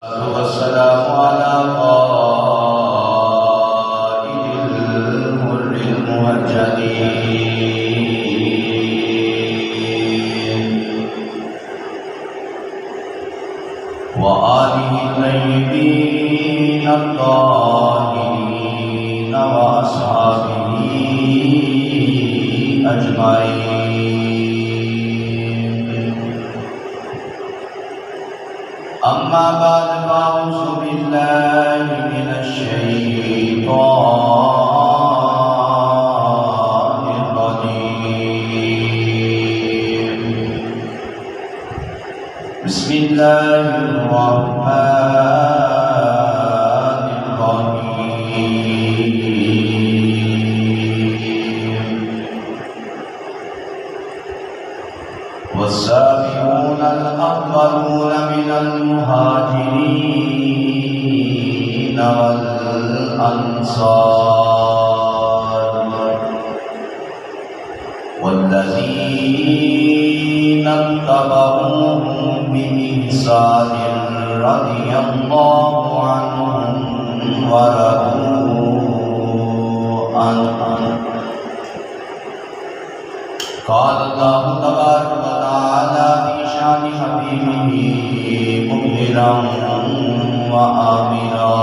والسلام على قائد الغر المهجلين وآله الطيبين الطاهرين وأصحابه أجمعين. أما بعد فأعوذ بالله من الشيطان الرجيم. بسم الله الرحمن الرحيم. والسابقون الأولون من المهاجرين والأنصار والذين اتبعوهم بإحسان رضي الله عنهم ورضوا عنه. قال الله تبارك وتعالى في شان حبيبه مبهرا وآمرا: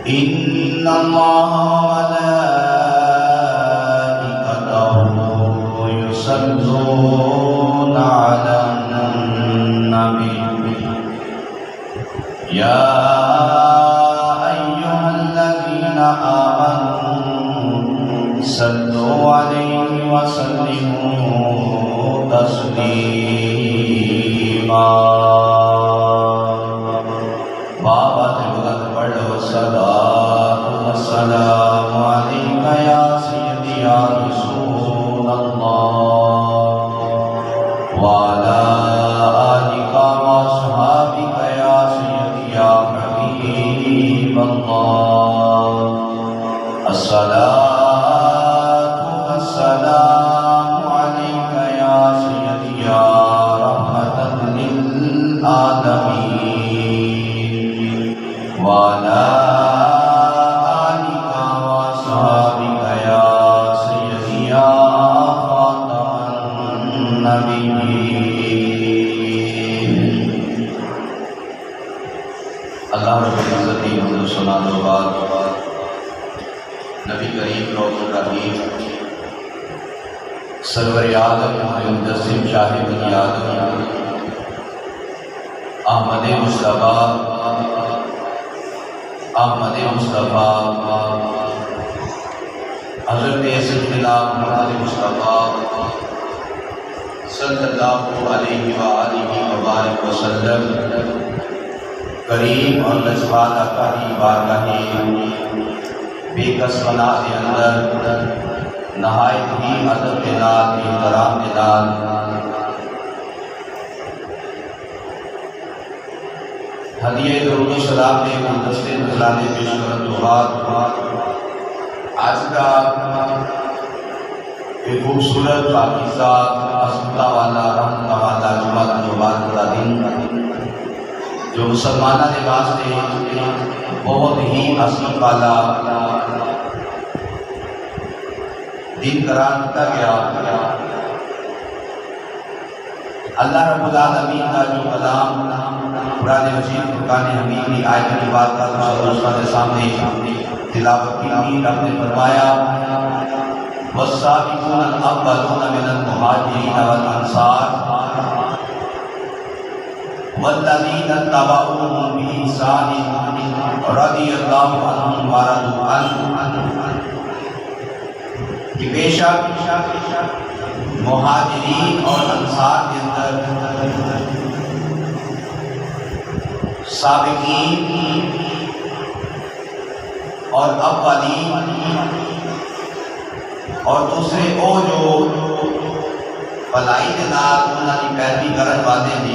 إن الله وملائكته يصلون على النبي يا أيها الذين آمنوا صلوا عليه وسلموا تسلیما. بابا سے بلند پڑھ والصلاۃ والسلام علیک یا سیدی یا رسول اللہ وعلی آلک واصحابک یا سیدی یا حبیب اللہ. الصلاۃ والسلام علیک یا سیدی یا رحمۃ للعالمین وعلی آلک واصحابک یا سیدی یا خاتم النبیین. اللہ رب العزت کی حمد و ثنا و بعد نبی کریم رؤوف الرحیم سرور عالم مجسم شاہ بنی آدم احمد مصطفیٰ حضرت سیدنا محمد مصطفیٰ صلی اللہ علیہ وآلہ وبارک وسلم کریم اور نسبات اکاری بارگاہ بے کس بنا کے اندر نہایت ہی ادب کے نال احترام کے نال ہدیہ درود و سلام کے گلدستے نذرانے پیش کرنے کے بعد آج کا ایک خوبصورت پاکیزہ عظمت والا رحمت والا جمعہ مبارک کا دن جو مسلمانہ کے واسطے بہت ہی عظمت والا دن قرار دیتا گیا. اللہ رب العالمین کا جو کلام قرآن مجید فرقان حمید کی آیت مبارکہ کے سامنے تلاوت کی رب نے فرمایا: والسابقون الاولون من المہاجرین والانصار والذین اتبعوهم بإحسان رضی اللہ عنہم ورضوا عنہ. کہ بے شک مہاجرین اور انصار کے اندر سابقین اور اولین اور دوسرے او جو بھلائی کے نال انہاں دی پیروی کرن والے نے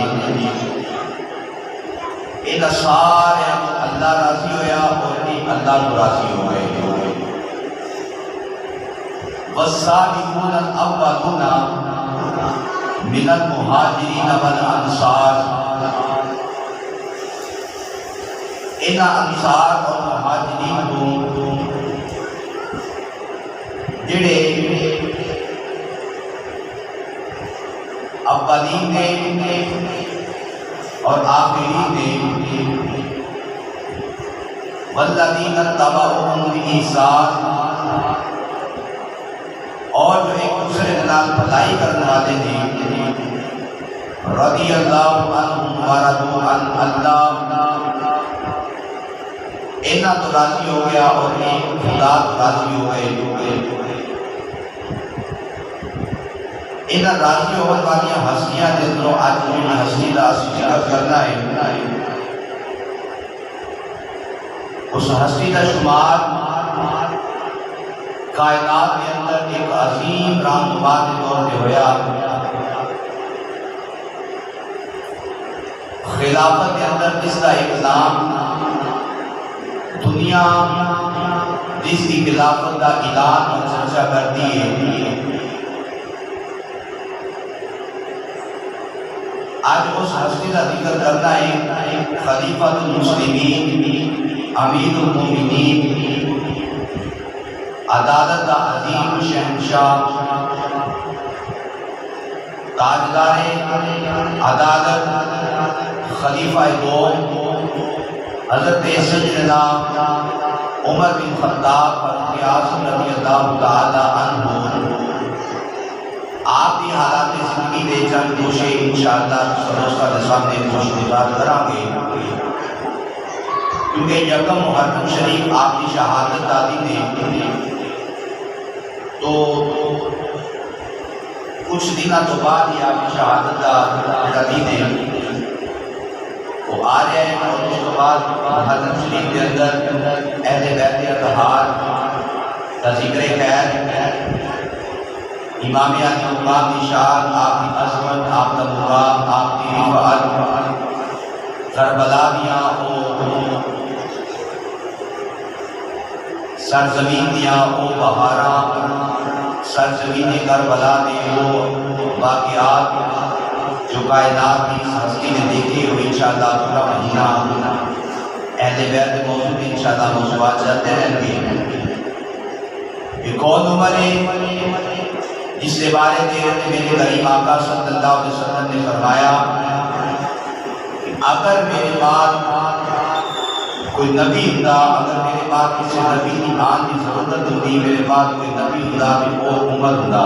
ان سارے اللہ راضی ہویا اور اللہ کو راضی ہو گئے. والسابقون الاولون من المہاجرین والانصار ان انصار اور مہاجرین کو جڑے اولین نے اور آخرین نے والذین اتبعوہم بإحسان اور جو ایک دوسرے کے نال بھلائی کرنے والے ہیں رضی اللہ عنہم ورضوا عن اللہ اینا تو راضی ہو گیا اور ایک خدا تو راضی ہو گئے اینا راضی ہونے والی ہستیاں جن کو آج میں ہستی کا ذکر کرنا ہے اس ہستی کا شمار کائنات کے اندر ایک عظیم رہنما کے طور پہ ہویا خلافت کے اندر جس کا ایک نام دنیا جس کی خلافت کا اعلان اور چرچا کرتی ہے آج اس ہستی کا ذکر کرنا ہے خلیفۃ المسلمین امیر المومنین عدالت کا عظیم شہنشاہ تاجدار عدالت خلیفہ دوم حضرت سیدنا عمر بن خطاب فاروق اعظم رضی اللہ تعالی عنہ آپ بھی حالات زندگی دے چند گوشے انشاءاللہ سروستہ کے سامنے خوشگزار کریں گے کیونکہ یکم محرم شریف آپ کی شہادت دادی نے تو کچھ دنوں تو بعد ہی آپ کی شہادت دادی نے وہ آ جائے اور اس کے بعد محرم شریف کے اندر اہل بیت اطہار کا ذکر خیر امام علی مقام کی شان آپ کی عظمت آپ کا مقام آپ کی رفعت کربلا دیا ہو سرزمین دیا ہو بہارا سرزمین کربلا دے ہو واقعات جو کائنات کی ہستی نے دیکھے ہو انشاءاللہ پورا مہینہ اہل بیت موجود انشاءاللہ موضوعات چلتے رہیں گے یہ کون عمر ہے جس کے بارے میں میرے کریم آقا صلی اللہ علیہ وسلم نے فرمایا کہ اگر میرے بعد کوئی نبی ہوتا اگر میرے بعد کسی نبی کی آن کی ضرورت ہوتی میرے بعد کوئی نبی ہوتا کہ وہ عمر ہوتا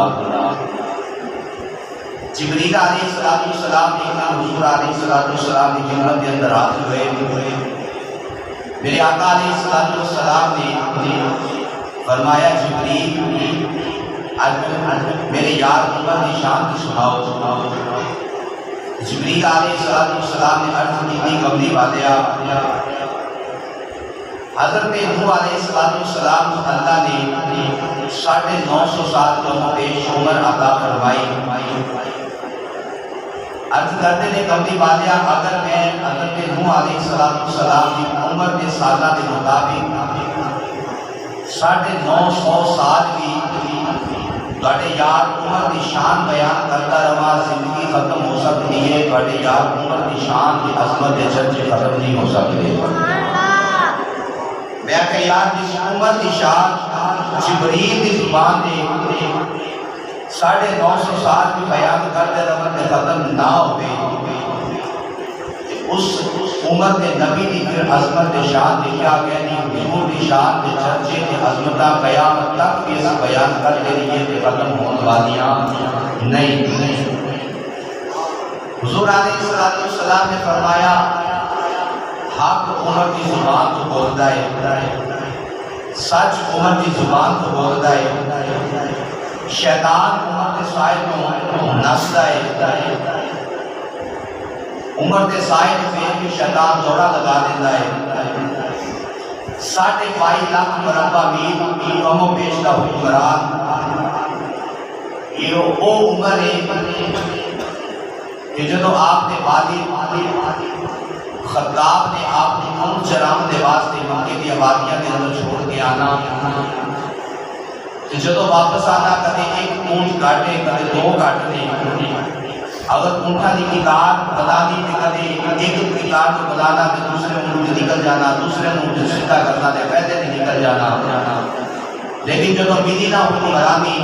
جبریل علیہ السلام نے حضور علیہ السلام کی خدمت کے اندر حاضر ہوئے میرے آقا علیہ السلام نے فرمایا جبریل میرے یار عمر کی شان کی سناؤ جبریل علیہ السلام نے عرض کی تھی قبلی والیا حضرت نوح علیہ السلام اللہ نے 950 سال کا پیش عمر عطا فرمائی عرض کرتے نے قبلی والیا اگر میں حضرت نوح علیہ السلام کی عمر کے سالہ کے مطابق 950 سال کی تھوڑے یار عمر کی شان بیان کرتا رہا زندگی ختم ہو سکتی ہے تھوڑے یار عمر کی شان کی عظمت کے چرچے ختم نہیں ہو سکتے میں کہ یار جس عمر کی شان جبریل کی زبان نے 950 سال کی بیان کرتے رہا کہ ختم نہ ہوئے اس عمر کے نبی کی پھر عظمت شان نے کیا کہنی حضور کی شان کے چرچے کی عظمتہ قیامت تک بھی اس بیان کرتے رہیے کہ ختم ہونے والیاں نہیں حضور علیہ السلام نے فرمایا حق عمر کی زبان تو بولتا ہے سچ عمر کی زبان تو بولتا ہے شیطان عمر کے سائے کو نستا ہے عمر کے سائے میں شیطان دورہ لگا دیتا ہے 22.5 لاکھ مربع میل کم و بیش کا حکمران یہ وہ عمر ہے کہ جدو آپ نے والد خطاب نے آپ نے ان چرام دے واسطے مکے کی آبادیاں کے اندر چھوڑ کے آنا کہ جدو واپس آنا کدے ایک اونٹ کاٹے کدے 2 کاٹنے اگر اونٹا دی کتاب بتا دی کہ کدے ایک کار کو بلانا کہ دوسرے منہ سے نکل جانا، دوسرے منہ سے سیدھا کرنا تے پیدے نہیں نکل جانا۔ لیکن جب ملی نہ حکمرانی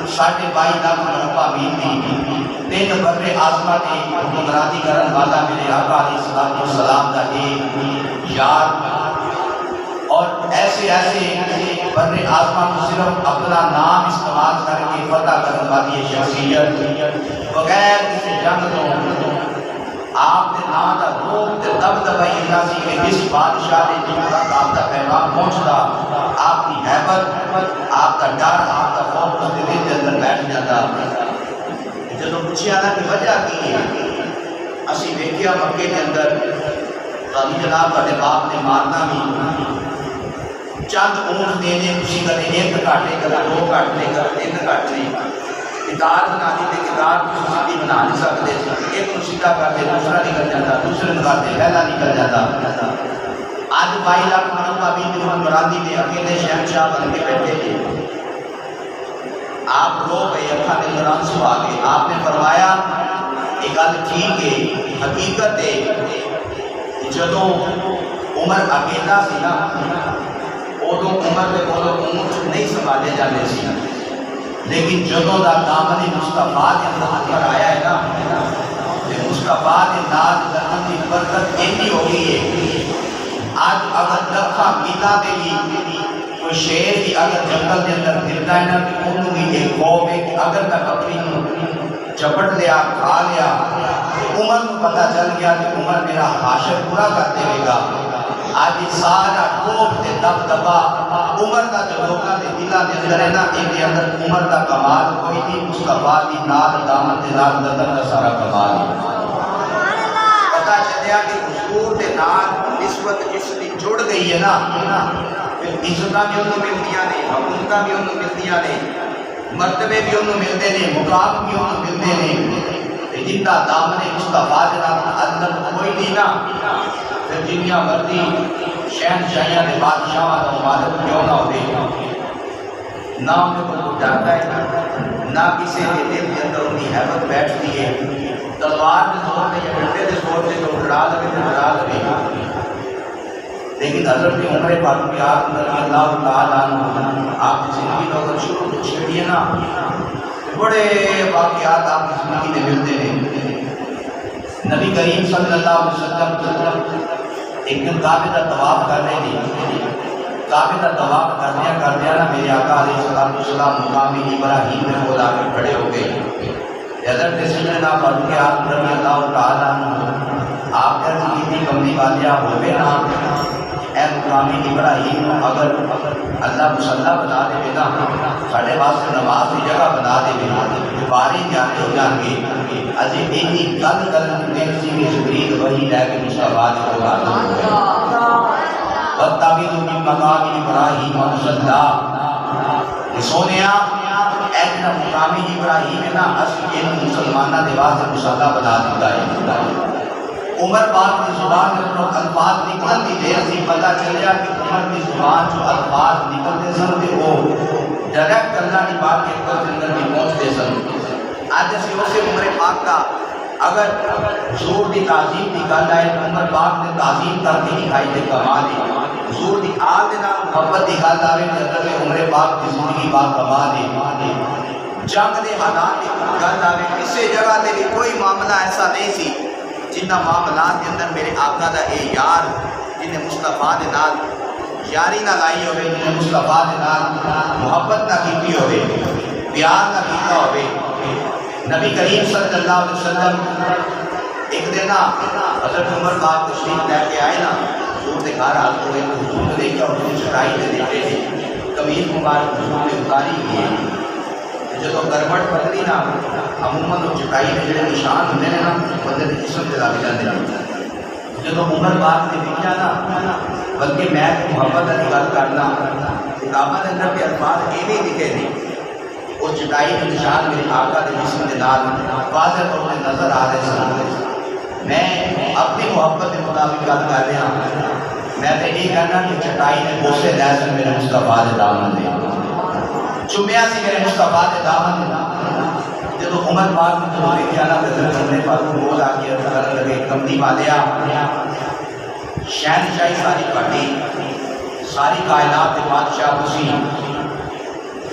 22.5 لاکھ مربع میل دی، 3 برے آسما کی حکمرانی کرن والا میرے آقا علیہ السلام کا ایک یار، اور ایسے برے آسما کو صرف اپنا نام استعمال کر کے فتح کرنے والی شخصیت، بغیر کسی جنگ تو آپ نے نام کا روپ تے دبدبہ ایسا سی کہ جس بادشاہ نے جن تک آپ کا پیغام پہنچتا، آپ کی حیبت، آپ کا ڈر، آپ کا خوف اس کے دل کے اندر بیٹھ جاتا۔ جب پوچھا نا کہ وجہ کی ہے، اسی ویکھیا مکے کے اندر غازی جناب کا باپ نے مارنا بھی، چند اونٹ دینے خوشی کرے، ایک کاٹے کر، 2 کاٹنے کر، 3 کاٹنے، کتار بنا دیتے، کتار کی سیدھی بنا نہیں سکتے، ایک کو سیدھا کرتے دوسرا نکل جاتا، دوسرے نکالتے پہلا نکل جاتا۔ آج 22 لاکھ مربع میل کی حکمرانی میں اکیلے شہنشاہ بن کے بیٹھے تھے۔ آپ رو گئے، اکھا دل میں آنسو آ گئے۔ آپ نے فرمایا یہ گل ٹھیک ہے، حقیقت ہے کہ جدوں عمر اکیلا سی نا، ادو عمر کے کولوں اونٹ نہیں سنبھالے جاتے سی، لیکن جدوں دا دامن مصطفیٰ کے نال پر آیا ہے نا، کہ مصطفیٰ کے نال لگن کی برکت ایسی ہو گئی ہے۔ آج اگر لکھا میلا دے بھی کوئی شیر بھی اگر جنگل کے اندر پھرتا ہے نا، کہ انہوں بھی ایک خوف ہے کہ اگر تک اپنی چپٹ لیا، کھا لیا، عمر کو پتہ چل گیا کہ عمر میرا حاشر پورا کر دے گا۔ آج سارا خوف تے دبدبا عمر کا جو لوگاں دے دلاں دے اندر ہے نا، ان کے اندر عمر کا کمال کوئی نہیں، مصطفیٰ دی نال دامن دے نال بدن کا سارا کمال ہے۔ پتہ چلیا کہ حضور دے نال نسبت جس دی جڑ گئی ہے نا، پھر عزتاں بھی انہوں ملدیاں نے، حکومتاں بھی انہوں ملدیاں نے، مرتبے بھی انہوں ملتے ہیں، مقام بھی انہوں ملتے ہیں۔ جنہ دامن مصطفیٰ دے نال اندر کوئی نہیں نا، پھر جنیا مرضی شہنشاہیاں دے بادشاہاں دا مالک کیوں نہ ہوئے، نہ انہیں کو جاتا ہے، نہ کسی کے دل کے اندر ان کی حیبت بیٹھتی ہے۔ تلوار دے زور دے یا ڈنڈے دے زور دے جو ڈرا لگے، لیکن حضرت عمر فاروق اعظم رضی اللہ تعالیٰ عنہ آپ کی زندگی میں اگر شروع کو چھیڑیے نا، بڑے واقعات آپ کی زندگی میں ملتے ہیں۔ نبی کریم صلی اللہ علیہ وسلم ایک دن کعبے کا طواف کر رہے تھے، کعبے کا طواف کردیا نا میرے آقا علیہ السلام مقامی ابراہیم میں خود آ کے کھڑے ہو گئے۔ حضرت سیدنا فاروق اعظم رضی اللہ تعالیٰ عنہ آپ عرض کی تھی کملی والیا ہوئے نا، اے مقامی ابراہیم اگر اللہ مسلح بنا دے نا، ساڑھے واسطے نماز کی جگہ بنا دے، باری جانے ہو جان گے، اجے اینی گل کرن میں سی جبریل وحی لے کے مصطفیٰ کو نازل ہوئے۔ وَاتَّخِذُوا مِن مَّقَامِ إِبْرَاهِيمَ مُصَلًّى، سونیا ایک مقامی ابراہیم ہے نا، اسی ان مسلمانہ دے واسطے مصلی بنا دیتا ہے۔ عمر پاک کی زبان میں جو الفاظ نکلن دی دیر سی، پتہ چلیا کہ عمر کی زبان جو الفاظ نکلتے سن تے وہ ڈائریکٹ اللہ کی بات کے اندر بھی پہنچتے سن۔ آج اسی اسے عمر پاک کا اگر حضور دی تعظیم کی گل آئے، عمر پاک نے تعظیم کر کے دکھائی دے کمال ہے۔ حضور دی آل دے نال محبت دی گل آئے کہ حضرت عمر پاک کی زندگی با کمال ہے۔ جنگ دے حالات کی گل آئے، کسی جگہ تے بھی کوئی معاملہ ایسا نہیں سی جنہ معاملات کے اندر میرے آقا دا اے یار جنہیں مصطفیٰ دے نال یاری نہ لائی ہوئے، جنہیں مصطفیٰ دے نال محبت نہ کیتی ہوئے، پیار نہ کیتا ہوئے۔ نبی کریم صلی اللہ علیہ وسلم ایک دن حضرت عمر پاک تشریف لے کے آئے نا، حضور دے گھر حاضر ہوئے، حضور نے دیکھا حضور چٹائی دے دیتے تھے، قمیض مبارک حضور نے اتاری ہوئی ہے۔ جب گربڑ پتلی نا عموماً چٹائی کے جڑے نشان ہوتے ہیں نا بندے کے جسم سے لگ جاتے ہیں۔ جب عمر پاک نے دیکھا نا، بلکہ میں محبت کی گل کرنا کتاباں کے اندر کے الفاظ ایویں لکھے تھے، وہ چٹائی کے نشان میرے آقا کے جسم کے نال واضح طور پہ نظر آ رہے سن۔ میں اپنی محبت کے مطابق گل کر رہا ہوں، میں تو یہ کہنا کہ چٹائی نے بوسے لے سن میرے مصطفیٰ دے دامن دے، چومیا سی میرے مصطفیٰ دے دامن دے، جب عمر پاک نے جو دیکھا نا نظر کرنے پر بول آ کے عرض لگے کملی والیا شہنشاہی ساری کاٹی ساری کائنات کے بادشاہ اسی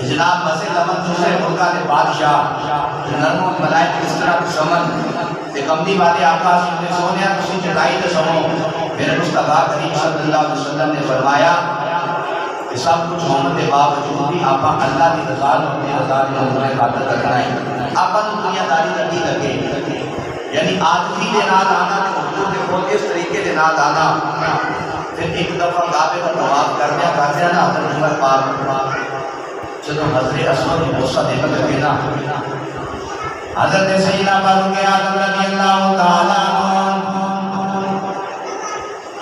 جناب مسجد امن دوسرے ملکہ کے بادشاہ نرم و ملائک اس طرح کے سمن تے کملی والے آقا نے سونیا تسی چٹائی تے سمو میرے مصطفیٰ کریم صلی اللہ علیہ وسلم نے فرمایا کہ سب کچھ ہونے کے باوجود بھی آپ اللہ کی رضا اپنی رضا کی حضور خاطر رکھنا ہے آپ دنیا داری رکھی لگے یعنی آدمی کے نال آنا تے حضور کے کول اس طریقے کے نال آنا پھر ایک دفعہ کعبے کا طواف کردیا نا حضرت عمر پاک جب حضرت اسود کی بوسہ دینے لگے نا حضرت سیدنا فاروق اعظم رضی اللہ تعالیٰ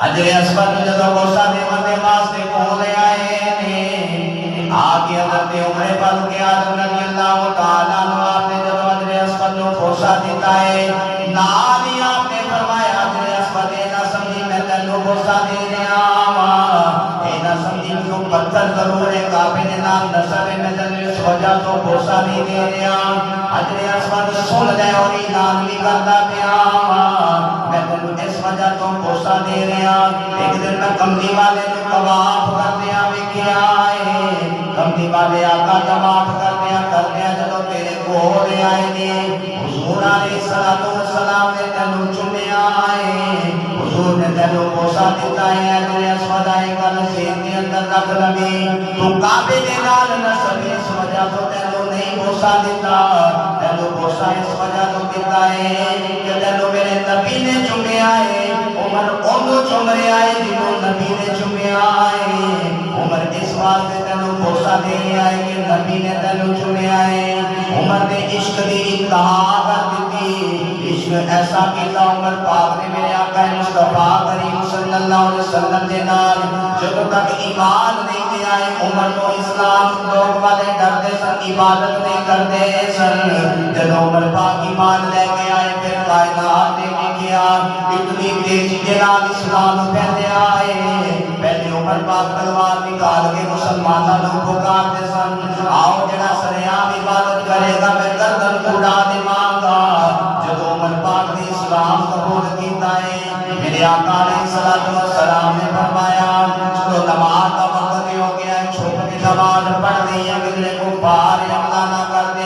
حضرت اسود نے جب بوسہ دینے واسطے کولے آئے نے آگے حضرت عمر فاروق اعظم رضی اللہ تعالیٰ آپ نے جب حضرت اسود نے بوسہ دیتا ہے نالی آپ نے فرمایا حضرت اسود نہ سمجھی میں تینوں بوسہ دینے آواں نہ سمجھی تو پتھر ضرور ہے کعبے نے نام نصب میں تینوں اس وجہ تو بوسہ نہیں دے رہا حضرت اسود سن لے اور اعلان بھی کرتا پیا میں تینوں اس وجہ تو بوسہ دے رہا ایک دن میں کملی والے نے طواف کرنے ویکھیا ہے کملی والے آقا طواف کرنے جدوں تیرے کول آئے نے حضور علیہ السلام نے تینوں چومیا ہے حضور نے تینوں بوسہ دیتا ہے حضرت اسود آئے کل سین کے اندر رکھ لگی تو کعبے دے نال نسب اس وجہ تو تینوں نہیں بوسہ دیتا تینوں بوسہ اس وجہ تو دیتا ہے کہ تینوں میرے نبی نے چومیا ہے عمر اونوں چوم رہا ہے جنہوں نبی نے چومیا ہے عمر اس واسطے تینوں بوسہ دے رہا ہے کہ نبی نے تینوں چومیا ہے عمر نے عشق دی انتہا کر دیتی عشق ایسا کیتا عمر پاک نے میرے آقا مصطفیٰ کریم صلی اللہ علیہ وسلم دے نال جب تک ایمان نہیں دے آئے عمر کو اسلام لوگ والے ڈرتے سن عبادت نہیں کرتے سن جب عمر پاک ایمان لے کے آئے پھر کائنات نے کیا اتنی تیزی کے نال اسلام پھیلے آئے پہلے عمر پاک تلوار نکال کے مسلمانوں کو پکارتے سن آؤ جڑا سریعام عبادت کرے گا میں گردن اڑا دوں گا جب عمر پاک نے اسلام قبول کیتا ہے میرے آقا علیہ السلام نے فرمایا چلو نماز کا وقت ہو گیا ہے چھوٹ کی نماز پڑھ دی ہے بگلے کو پار حملہ نہ کر دے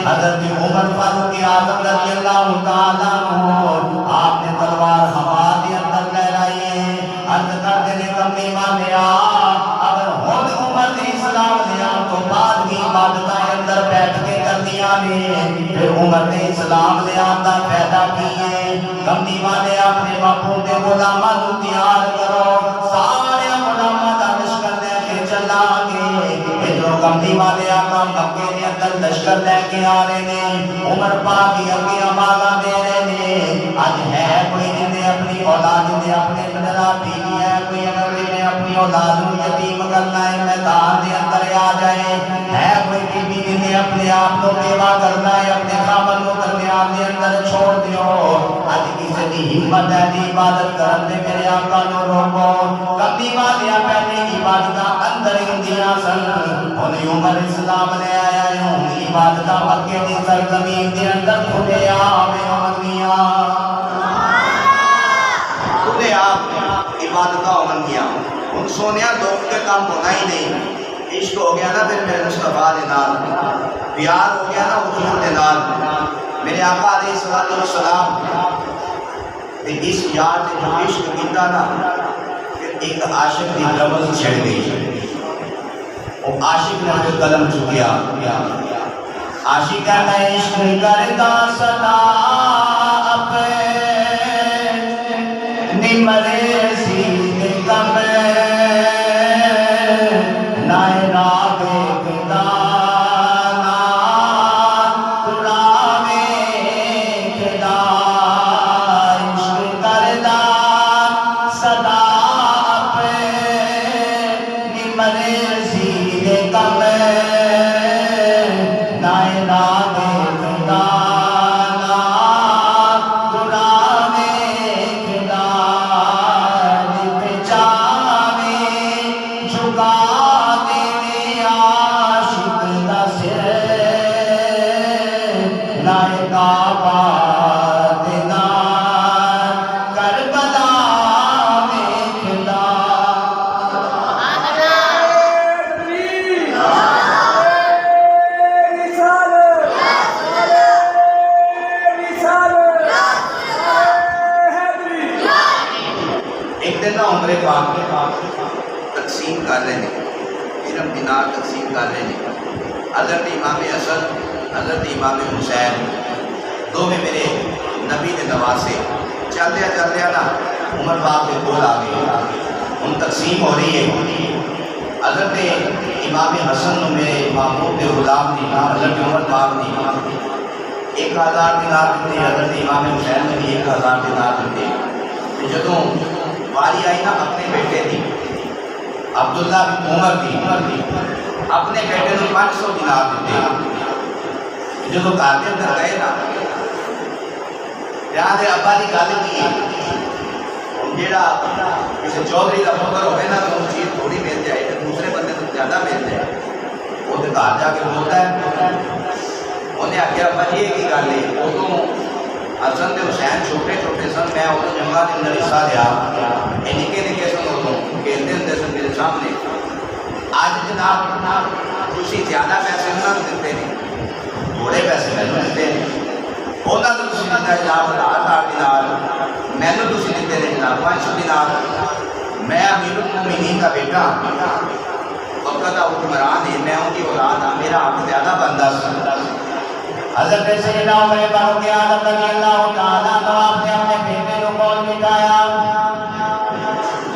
حضرت عمر فاروق اعظم رضی اللہ تعالیٰ عنہ آپ نے تلوار ہوا کے اندر لہرائی ہے عرض کر دے کملی والیا اگر خود عمر نے اسلام لیا تو بعد کی عبادتیں اندر بیٹھ کے کر دیا نے پھر عمر نے اسلام لیا اندر پیدا کی ہے کملی والے اپنے باپوں کے غلامہ کو تیار کرو سارے غلامہ کا لشکر لے کے چلا گے جو کملی والے آقا مکے کے اندر لشکر لے کے آ رہے ہیں عمر پاک کی اگے آمالا دے رہے ہیں آج ہے کوئی جنہیں اپنی اولاد نے اپنے بنرا بیوی ہے کوئی اگر نے اپنی اولاد کو یتیم کرنا ہے میدان کے اندر آ جائے ہے کوئی بیوی جنہیں اپنے آپ کو بیوہ کرنا ہے اپنے خامن کو درمیان کے اندر چھوڑ دیو آج کسی کی ہمت ہے دی عبادت کرنے میرے آقا نو روکو کبھی والیا پہلے عبادت اندر اندیا سن انہیں عمر اسلام لے آیا ہوں عبادت مکے دی سرزمین کے اندر کھلے آمیں امنیاں کھلے آپ عبادت امنیاں ان سونیا دوست کے کام ہونا ہی نہیں عشق ہو گیا نا پھر میرے مصطفیٰ دے نال پیار ہو گیا نا حضور دے نال میرے آقا علیہ السلام اس یار نے جو عشق کیتا نا پھر ایک عاشق دی رمز چھڑ گئی وہ عاشق نے پھر قلم چکیا عاشق میں عشق کرتا سدا اپنے مرے سیدھ کم نائے راگے کدانا تراوے کدا عشق کردا صدا اپنے مرے سیدھ کم نائے راگے کدانا تراوے کدا ایک دن نہ عمر پاک تقسیم کر رہے ہیں، درہم دینار تقسیم کر رہے ہیں، حضرت امام حسن حضرت امام حسین دو میں میرے نبی نے نواسے، چلتے نا عمر پاک کے کول آ گئے، ان تقسیم ہو رہی ہے، حضرت امام حسن نے میرے محبوب کے غلام نے حضرت عمر پاک نے 1000 دینار دیتے، حضرت امام حسین نے بھی 1000 دینار دیتے۔ جدوں باری آئی نا اپنے بیٹے دی عبداللہ بن عمر دی اپنے بیٹے نے 500 دینار دیتے۔ جدوں گھر دے اندر گئے نا یاد ہے ابا دی گل کی ہے، جیڑا کسی چودھری کا پتر ہوئے نا تو چیز تھوڑی مل جائے تو دوسرے بندے کو زیادہ مل جائے، وہ تو گھر جا کے بولتا ہے، انہیں آخیا ابا جی یہ کی گل ہے، ادو حسن تے حسین چھوٹے سن، میں ادو جنگا کے اندر حصہ لیا، یہ نکے سن، ادو کھیلتے ہوتے سن میرے سامنے، اج جناب تھی زیادہ پیسے انہوں نے دیتے ہیں، تھوڑے پیسے مینو دیتے ہیں، انہوں نے تھی دیتا ہے جناب 1000 دینار، مینو تھی دیتے ہیں جناب 500 دینار، میں امیر المومنین کا بیٹا وقت کا حکمران ہے، میں ان کی اولاد ہوں، میرا حق زیادہ بندہ سن۔ حضرت سیدنا عمر فاروق اعظم رضی اللہ تعالیٰ عنہ آپ نے اپنے بیٹے کو کول بٹھایا،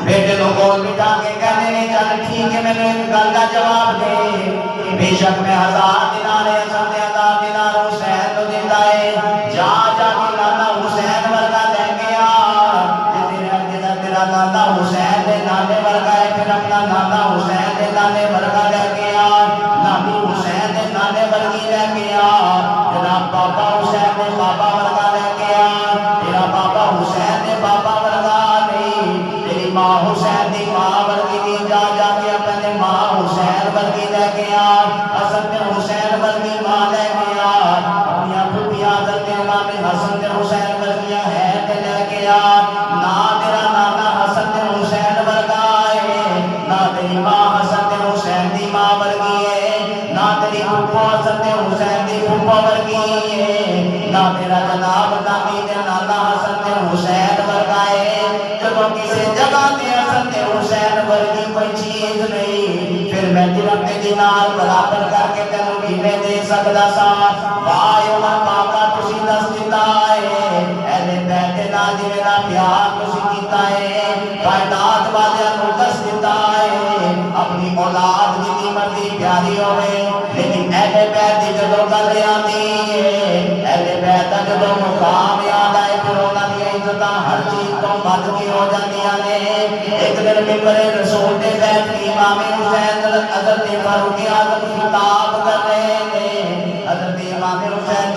بیٹے کو کول بٹھا کے کہنے نے چل ٹھیک ہے میرے ایک گل کا جواب دے، بے شک میں 1000 دینار حسن نے 1000 دینار حسین کو دیتا ہے، جا کے نانا حسین ورگا لے گیا، تیرا نانا حسین دے نانے ورگا ہے، پھر اپنا نانا حسین دے نانے ورگا لے گیا، نانی حسین دے نانے ورگی لے گیا، جناب بابا حسین دے بابا ورگا لے گیا، تیرا بابا حسین دے بابا ورگا نہیں، تیری ماں حسین دی ماں ورگی نہیں، جا کے اپنے ماں حسین ورگی لے گیا، حسن تے حسین ورگی ماں لے گیا، اپنی پھوپھیاں حضرت امام حسن تے حسین ورگیاں ہے تے لے گیا، نہ تیرا نانا حسن تے حسین ورگا ہے، نہ تیری ماں حسن تے حسین دی ماں ورگی ہے، نہ تیری پھوپھو حسن تے حسین دی پھوپھو ورگی ہے، نہ تیرا جناب نانی تے نانا حسن تے حسین ورگا ہے، جب کسی جگہ تے حسن تے حسین ورگی کوئی چیز نہیں، پھر میں درہم تے دینار برابر کر کے تینوں کیویں دے سکدا سا؟ واہ عمر پاکا تسی دس دتا ہے، اہل بیت نال جویں پیار تسی کیتا ہے، کائنات والیاں نوں دس دتا ہے، اپنی اولاد جتنی مرضی پیاری ہوئے لیکن اہل بیت دی جدوں گل آندی ہے، اہل بیت دا جدوں مقام یاد آئے پھر انہاں دی عزتاں ہر چیز تو بد کے ہو جاندیاں نے۔ ایک دن ممبر رسول دے بیٹھ کے امام حسین حضرت فاروق اعظم خطاب کر رہے ہیں، حضرت امام حسین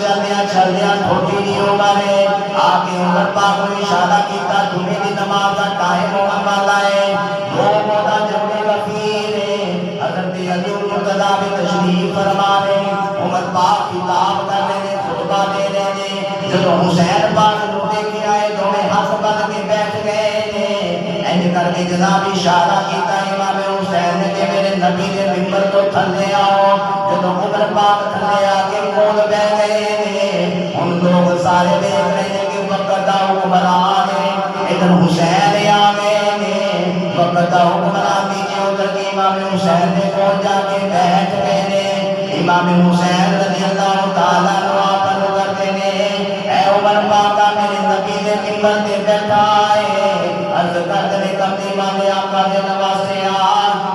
چلدیاں تھوڑی نہیں ہو گئے، آ کے عمر پاک نے اشارہ کیتا جمعے دی نماز دا ٹائم ہونے والا ہے، لوگوں دا جمع غفیر ہے، حضرت علی مرتضیٰ بھی تشریف فرما رہے، عمر پاک خطاب کر رہے ہیں، خطبہ دے رہے ہیں، جب حسین پاک نو دیکھ آئے دونوں ہاتھ بن کے بیٹھ گئے نے، اینج کر کے جناب اشارہ کیتا امام حسین نے کہ میرے نبی دے ممبر تو تھلے آؤ، جب عمر پاک تھلے آ کے کول بیٹھ گئے نے، ان لوگ سارے دیکھ رہے ہیں کہ وقت دا حکمران ہے، ادھر حسین آ گئے نے، وقت دا حکمران دیجیے ادھر کے امام حسین نے کول جا کے بیٹھ گئے نے، امام حسین رضی اللہ تعالیٰ عنہ آپ کرتے نے، اے عمر پاکا میرے نبی دے ممبر تے بیٹھا ہے، عرض کرتے نے کبھی امام آقا دے نواسے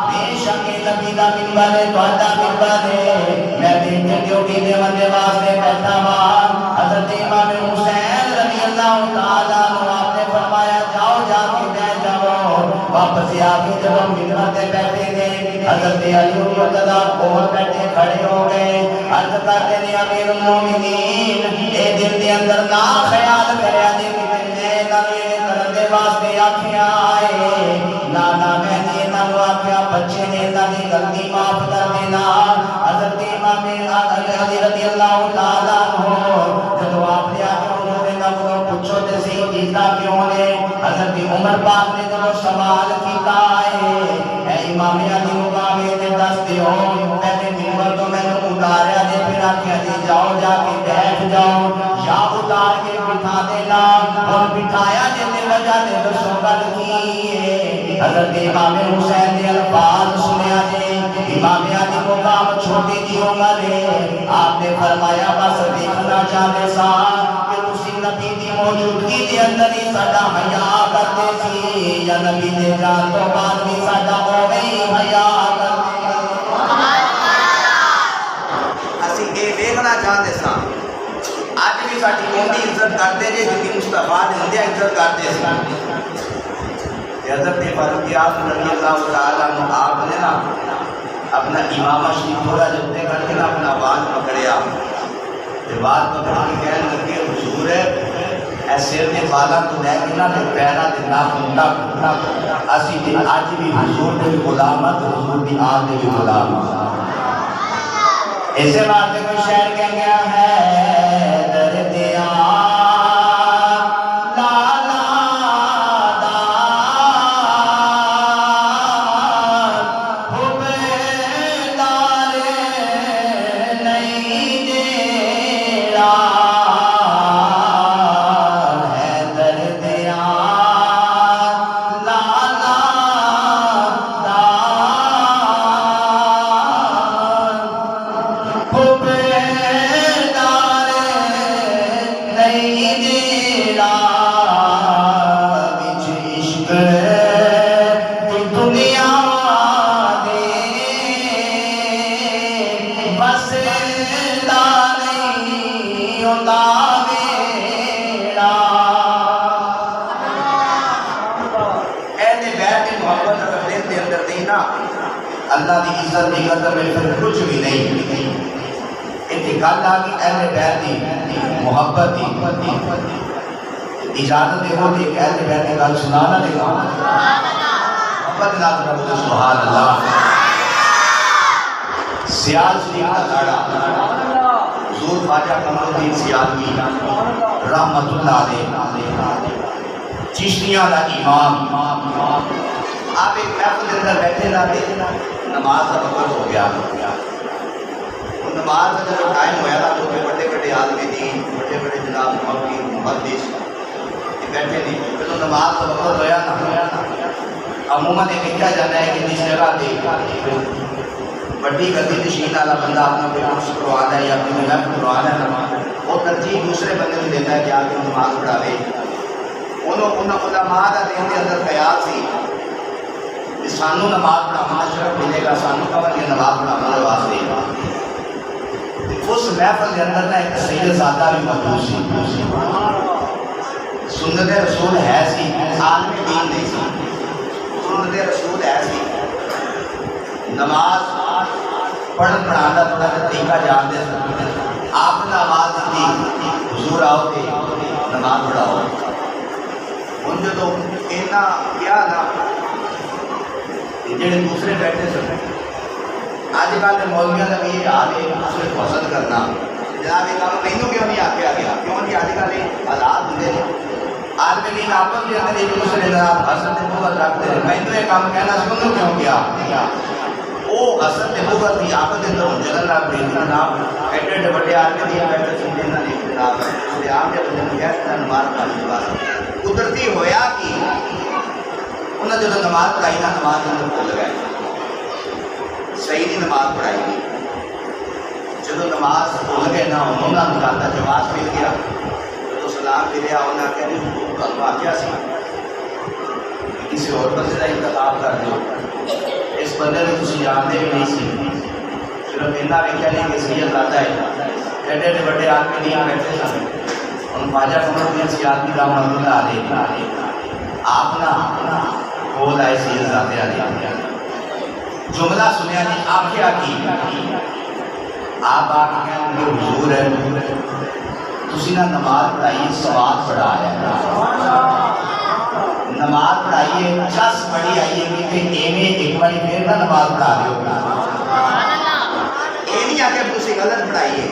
بے شک نبی دا ممبر ہے تہاڈا ممبر ہے، میں تے ڈیوٹی دے بندے واسطے بیٹھا ہاں۔ حضرت امام حسین رضی اللہ تعالیٰ عنہ آپ نے فرمایا جاؤ جا کے بیٹھ جاؤ، واپس آ کے جب ممبر تے بیٹھے گئے حضرت علی مرتضیٰ کول بیٹھے کھڑے ہو گئے، عرض کرتے نے امیر المومنین اے دل دے اندر نہ خیال کریا جے کہ میں نبی کرن دے واسطے آکھیا ہے، نانا میں نے انہاں آکھیا بچے نے انہاں دی غلطی معاف کر دینا۔ حضرت امام علی رضی اللہ تعالیٰ عنہ جب آپ نے آکھیا انہوں نے نہ پوچھو تے صحیح کیتا کیوں نے، حضرت عمر پاک نے جب سوال کیتا ہے اے امام علی مقابلے تے دس دیو پہلے ممبر تو میں نے اتاریا دے پھر آکھیا جی جاؤ جا کے بیٹھ جاؤ یا اتار کے بٹھا دینا، اور بٹھایا جے وجہ دے دسو گل کی حضرت امام حسین دے الفاظ سنیا جے امام علی مقام چھوٹی جی عمر ہے آپ نے فرمایا بس دیکھنا چاہتے سا کہ تسی نبی دی موجودگی دے اندر ہی ساڈا حیا کرتے سی یا نبی دے جان تو بعد بھی ساڈا اوویں ہی حیا کرتے اسی یہ دیکھنا چاہتے سا آج بھی ساڈی اونی عزت کرتے جے جی مصطفیٰ دے ہندے عزت کرتے سی حضرت فاروق اعظم رضی اللہ تعالیٰ عنہ آپ نے نا اپنا امامہ شریف تھوڑا جتنے کر کے نا اپنا آواز پکڑیا آواز پکڑ کے کہنے لگے حضور ہے ایسے نے بالا تو لے کے نا پیرا دے ناخن تک اسی تے اج بھی حضور دے غلام حضور دی آل دے غلام ایسے واسطے کوئی شعر کہہ گیا ہے درد اللہ دی عزت دی قدر میں پھر کچھ بھی نہیں اتنی گل آ گئی اہل بیت دی محبت دی اجازت دے ہو کہ اہل بیت کی گل سنانا دے گا محبت نال رب سبحان اللہ سیال شریف کا لاڑا حضور خواجہ قمر الدین سیالوی رحمت اللہ علیہ چشتیاں دا امام آپ ایک محفل کے اندر بیٹھے لاتے نماز کا وقت ہو گیا نماز کا جب ٹائم ہوا تھا تو بڑے بڑے آدمی دین بڑے بڑے جناب مفتی محدث بیٹھے نہیں پھر نماز کا وقت ہوا نا عموماً یہ دیکھا جاتا ہے کہ جس جگہ پہ بڑی گدی نشین والا بندہ اپنا کوئی کچھ کروانا ہے یا اپنی محفل کروانا ہے وہ ترجیح دوسرے بندے کو دیتا ہے کہ آ کے نماز پڑھاوے انہوں علماء کا دین کے اندر خیال سی سانو نماز پڑھانا شرف ملے گا سانو کمر کے نماز پڑھانا واسطے اس محفل کے اندر نا ایک سید زادہ بھی موجود سی سنت رسول ہے سی عالم دین نہیں سی سنت رسول ہے سی نماز پڑھن پڑھانا تھوڑا طریقہ جانتے سن آپ نے آواز دی حضور آؤ کے نماز پڑھاؤ ان جو تو اینا کیا نا جڑے دوسرے بیٹھے سن آج کل کے مولویوں کا بھی یہ حال ہے دوسرے کو حسد کرنا جناب یہ کام مینوں کیوں نہیں آخیا گیا کیوں نہیں آج کل یہ حالات ہوتے ہیں آج کے دن آپس کے اندر ایک دوسرے جناب حسد بغض رکھتے ہیں مینوں یہ کام کہنا سنوں کیوں کیا وہ حسد بغض کی آپس کے اندر جلن رکھ رہی جناب ایڈے ایڈے بڑے آدمی دیا بیٹھے سن جنہاں نے جناب عام جب کہتے ہیں نماز پڑھنے کے بعد قدرتی ہویا کہ انہوں نے جب نماز پڑھائی نا نماز کے اندر بھول گئے صحیح نہیں نماز پڑھائی گئی جب نماز بھول گئے نا انہوں نے نکالتا جواز مل گیا تو سلام ملیا انہوں نے کہا کہ واقعہ سی کسی اور بندے کا انتخاب کر دو اس بندے نے تسی جانتے بھی نہیں سی صرف اتنا ویکیا نہیں کہ سید لاتا ہے ایڈے ایڈے بڑے آدمی نہیں بیٹھے سن ان خواجہ قمر الدین سیالوی رحمۃ اللہ علیہ آپ نا بول آئے سی زیادہ علیہ جملہ سنیا نے آپ کیا کی آپ آ کے کہیں گے حضور ہے تسی نا نماز پڑھائیے سواد پڑھا ہے نماز پڑھائیے چس پڑھی آئیے کہ ایویں ایک باری پھر نہ نماز پڑھا رہے ہو یہ نہیں آ کے تسی غلط پڑھائیے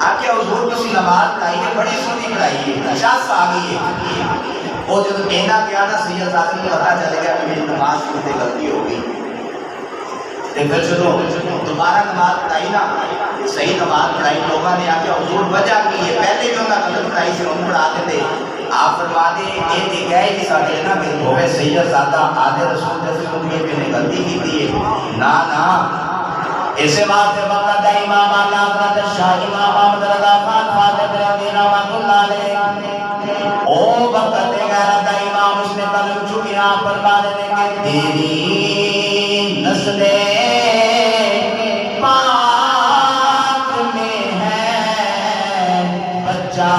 آ کے حضور تسی نماز پڑھائیے بڑی سنی پڑھائیے چس آ گئی ہے وہ جب کہنا کیا نا سید زادی کو پتا چلے گا کہ میری نماز کی غلطی ہو گئی پھر چلو دوبارہ نماز پڑھائی نا صحیح نماز پڑھائی لوگوں نے آ کے حضور وجہ کی ہے پہلے جو نہ غلط پڑھائی سے ہم پڑھاتے تھے آپ فرما دے یہ تے کہہ نہیں سکتے نا کہ ہوے سید زادہ آدھے رسول جیسے تم یہ کہ نے غلطی کی تھی نا نا اسے واسطے وقت امام اللہ شاہ امام احمد رضا خان فاطر رضی اللہ علیہ او وقت غیرت امام اس نے قلم چکیا فرما دے کہ تیری نسل پاک میں ہے بچہ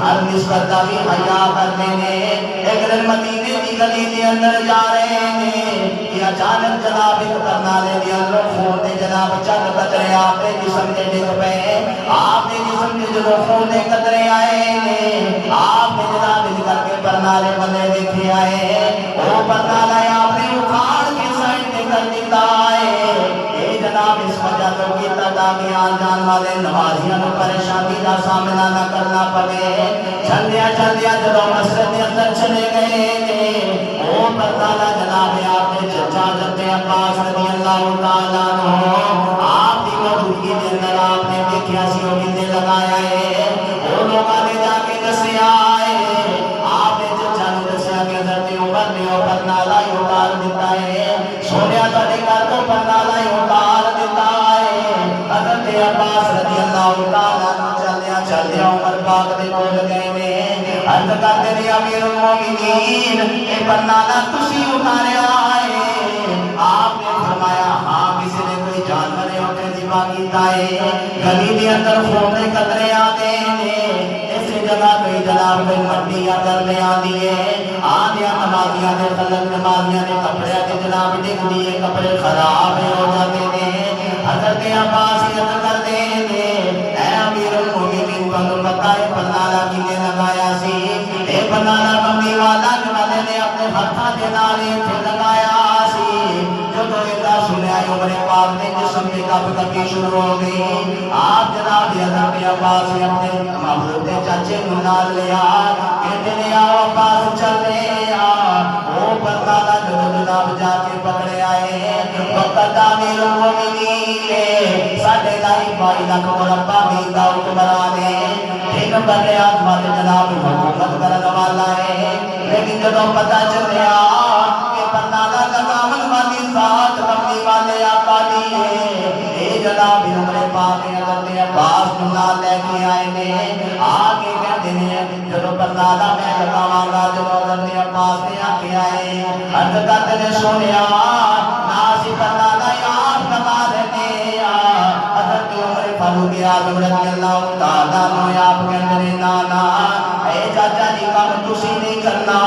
ہر نسبت کا بھی حیا کرتے ہیں ایک دن مدینے کی گلی کے اندر جا رہے ہیں کہ اچانک جناب ایک کرنالے کے اندر خون دے جناب چند قطرے آپ نے جسم کے ڈگ پہ آپ نے جسم کے جو خون دے قطرے آئے ہیں آپ نے جناب اس کر کے پرنالے بندے دیکھے آئے وہ پرنالے آپ نے اکھاڑ کے سائڈ میں کر دیتا ہے اے جناب اس وجہ تو کی تاکہ آن جان والے نمازیاں کو پریشانی کا سامنا نہ کرنا پڑے چندیا جدو مسجد کے اندر چلے گئے او پردالا جناب آپ نے چچا جد عباس رضی اللہ تعالیٰ عنہ آپ کی موجودگی کے اندر آپ نے دیکھیا سی ہوگی لگایا ہے وہ لوگ آنے جا کے دسیا ہے آپ نے چچا نے دسیا کہ حضرت عمر نے وہ پردالا اتار دیتا ہے سونیا تھے گھر کو پردالا اتار دیتا ہے حضرت عباس رضی اللہ تعالیٰ عنہ چلیا عمر پاک دے کول گئے نے عرض کرتے نے امیر المومنین اے پرنالا تسی اتاریا ہے آپ نے فرمایا ہاں کسی نے کوئی جانور ہوتے ذبح کیتا ہے گلی دے اندر خون دے قطرے آتے ہیں ایسے جگہ کوئی جناب کوئی مٹی اندر دے آندی ہے آدھیا نمازیاں دے خلق نمازیاں دے کپڑے کے جناب ڈگ دیے کپڑے خراب ہو جاتے ہیں حضرت عباسیت کرتے ہیں اے امیر المومنین کو پتہ ہے پرنالا کنے لگایا سی اے پرنالا کملی والا جنہوں نے اپنے ہتھاں دے نال ایتھے لگایا سی جدو ایدا سنیا عمر پاک نے جسم کی کپ کپی شروع ہو گئی آپ جناب حضرت عباس نے اپنے محبوب کے چاچے کو نال لیا کہتے نے آؤ عباس چلے او پرنالا جدو جناب جا کے پکڑے آئے وقت امیر المومنین ساڑھے لائی 22 لاکھ مربع میل دا حکمران ہے ایک بڑے آدمات جناب حکومت کرنے والا ہے لیکن جدو پتہ چلیا کہ پرنالا لگامن والی ذات کملی والے آقا دی ہے اے جناب عمر پاک حضرت عباس کو لے کے آئے نے آگے کہتے ہیں جدو پرنالا میں لگاواں گا جدو حضرت عباس نے آگے آئے عرض کرتے نے سونیا ناسی پرنالا آپ لگا دیتے حضرت عمر فاروق اعظم رضی اللہ تعالیٰ عنہ آپ کے اندر نانا اے چاچا جی کام تسی نہیں کرنا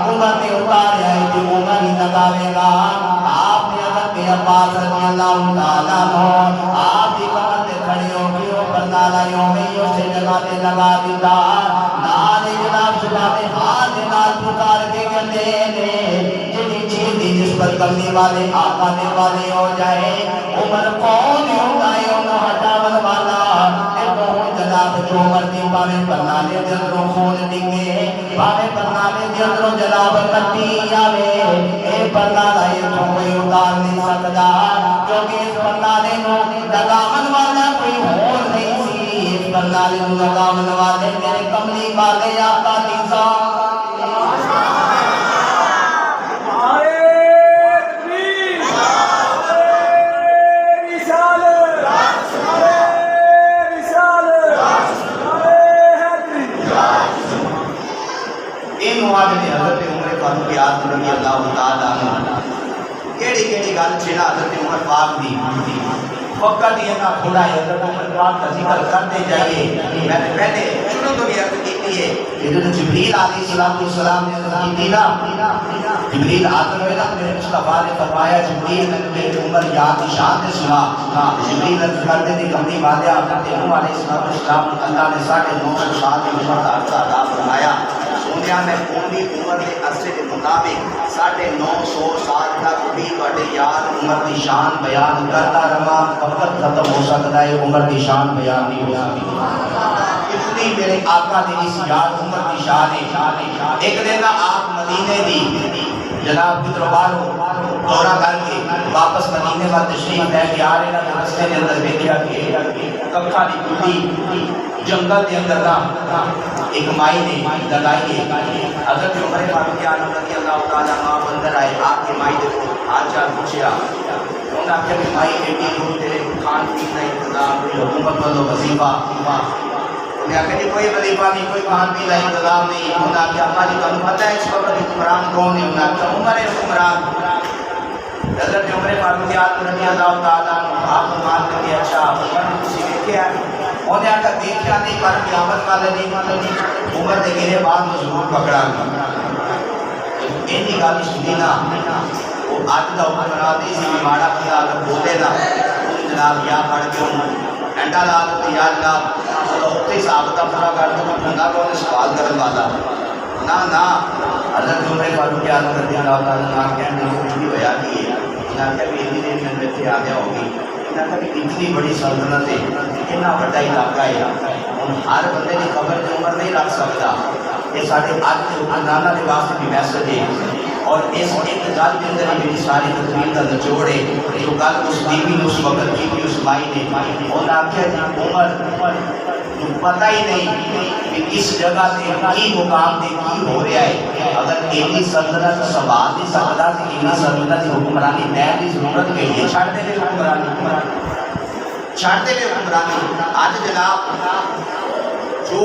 عمر نے اتاریا ہے جو عمر ہی لگاوے گا آپ نے حضرت عباس رضی اللہ تعالیٰ عنہ آپ کی کمر تے کھڑے ہو گئے ہو پرنالا یوں میں اسے جگہ تے لگا دیتا نال جناب صبح میں ہاتھ نال پکار کے کہتے نے جنی چیز دی جس پر کرنے والے آقا نے والے ہو جائے عمر کون ہوگا یوں ہٹاون والا اے بہت جناب جو مرضی پاوے پرنالے دے اندروں خون ڈگے پاوے پرنالے دے اندروں جناب کٹی آوے اے پرنالا یہ تو کوئی اتار نہیں سکتا کیونکہ اس پرنالے نو لگامن والا کوئی اور نہیں سی اس پرنالے نو لگامن والے میرے کملی والے آقا دی ذات حضرت عمر فاروق اعظم رضی اللہ تعالیٰ عنہ کیڑی گل چھڑا حضرت عمر پاک دی فقط یہ نہ تھوڑا ہے حضرت عمر پاک کا ذکر کرتے جائیے. میں نے پہلے شروع تو یہ عرض کی ہے کہ جو جبریل علیہ السلام نے عرض کی نا، جبریل آتے ہوئے نا میرے مصطفیٰ نے فرمایا جبریل نے عمر یاد کی شان نے سنا. جبریل عرض کرتے تھے کمنی والے حضرت نوح علیہ السلام اللہ نے 950 سال کی عمر کا عرصہ عطا فرمایا. سونیا میں قومی عمر کے عرصے کے مطابق 950 سال تک بھی بڑے یار عمر کی شان بیان کرتا رہا. وقت ختم ہو سکتا ہے عمر کی شان بیان نہیں ہو سکتی. اتنی میرے آقا نے اس یار عمر کی شان ہے. ایک دن آپ مدینے دی جناب کی درباروں دورہ کر کے واپس مدینے کا تشریف لے کے آ رہے نا، رستے کے اندر دیکھا کہ ککھا دی کلی جنگل کے اندر نا ایک مائی نے لگائی ہے. حضرت عمر فاروق اعظم رضی اللہ تعالیٰ عنہ اندر آئے، آپ کے مائی دیکھو حال چال پوچھا. انہوں نے آخیا کہ مائی بیٹی ہوں تیرے کھان پین کا انتظام کوئی حکومت والوں وظیفہ. انہوں نے آخیا کہ کوئی وظیفہ نہیں، کوئی کھان پین کا انتظام نہیں. انہوں نے آخیا اللہ جی تمہیں پتہ ہے اس وقت حکمران کون ہے؟ انہوں نے آخیا عمر حکمران. حضرت عمر فاروق اعظم رضی اللہ تعالیٰ عنہ آپ فرمان کر کے اچھا عمر نے کسی دیکھا ہے؟ انہوں نے آخیا دیکھا نہیں پر قیامت والے نہیں عمر نے گرے بعد میں ضرور پکڑا. اینی گل سنی نا وہ اج دا حکمران دی سی ماڑا کھلا اگر بولے نا جناب یا پڑھ کے اینڈا لا دو یا جناب چلو اتنے حساب کا پورا کر دو بندہ کو سوال کرنے والا نہ. حضرت عمر فاروق اعظم رضی اللہ تعالیٰ عنہ کہنے لگے کچھ بھی ہوا کی ہے. انہوں نے کہا کہ اتنی دیر میں اندر سے آ گیا ہوگی. انہوں نے کہا کہ اتنی بڑی سلطنت ہے، اتنا بڑا علاقہ ہے، ہوں ہر بندے کی خبر کی عمر نہیں رکھ سکتا. یہ سارے اج کے حکمرانوں کے واسطے بھی میسج ہے. اور اس ایک گل کے اندر میری ساری تقریر کا نچوڑ ہے. جو گل اس بیوی نے اس وقت کی اس مائی نے انہوں نے آخیا جی عمر تو پتہ ہی نہیں کہ کس جگہ سے کی مقام سے کی ہو رہا ہے. اگر ایلی سلطنت سنبھال نہیں سکتا تو ایلی سلطنت کی حکمرانی دین کی ضرورت کے لیے چھڑ دے ہوئے حکمرانی. آج جناب جو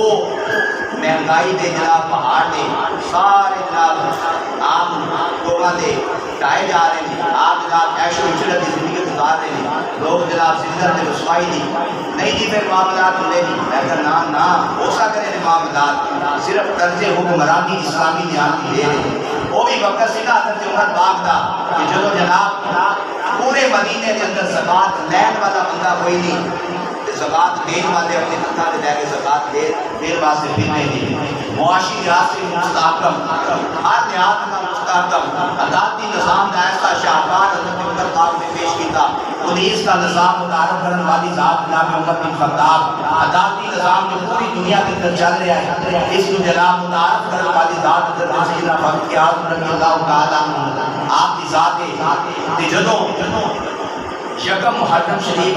مہنگائی دے جناب پہاڑ دے سارے جناب عام لوگوں دے ڈائے جا رہے ہیں. آپ جناب عیش و عشرت کی زندگی گزار رہے ہیں. لوگ جناب زندگی میں رسوائی نہیں جی پھر معاملات ہونے نہیں. میں کہا نہ ہو سکتے ہیں معاملات صرف طرز حکمرانی اسلامی نظام کی دے رہے ہیں. وہ بھی وقت سے حضرت عمر پاک دا کہ جدو جناب پورے مدینے کے اندر زکات لین والا بندہ کوئی نہیں، زکات دین والے اپنے ہاتھوں میں لے کے زکات دین واسطے پھرنے نہیں. معاشی لحاظ سے مستحکم، ہر لحاظ کا مستحکم عدالتی نظام کا ایسا شاہکار حضرت عمر پاک نے پیش کیا. پولیس کا نظام متعارف کرنے والی ذات جناب عمر بن خطاب، عدالتی نظام جو پوری دنیا کے اندر چل رہا ہے اس کو جناب متعارف کرنے والی ذات حضرت سیدنا فاروق اعظم رضی اللہ تعالیٰ عنہ آپ کی ذات ہے. جدوں یکم محرم شریف